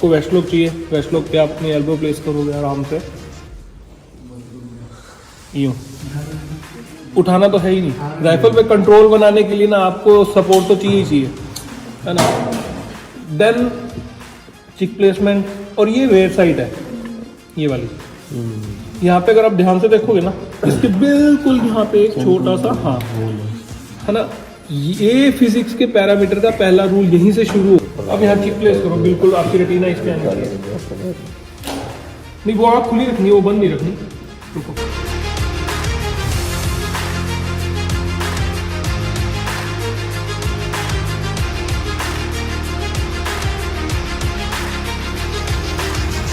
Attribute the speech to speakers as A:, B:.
A: आपको waste lock चाहिए, waste lock पे आप अपनी एल्बो प्लेस करोगे आराम से, यूँ उठाना तो है ही नहीं। राइफल पे कंट्रोल बनाने के लिए ना आपको सपोर्ट तो चाहिए ही चाहिए, है ना। देन चिक प्लेसमेंट, और ये वेयर साइड है ये वाली, यहाँ पे अगर आप ध्यान से देखोगे ना, इसके बिल्कुल यहाँ पे एक छोटा सा हाँ है ना, ये फिजिक्स के पैरामीटर का पहला रूल यहीं से शुरू हो। अब यहाँ चिक प्लेस करो, बिल्कुल आपकी रेटिना इस पे आनी चाहिए। नहीं वो आँख खुली रखनी है, वो बंद नहीं रखनी। रुको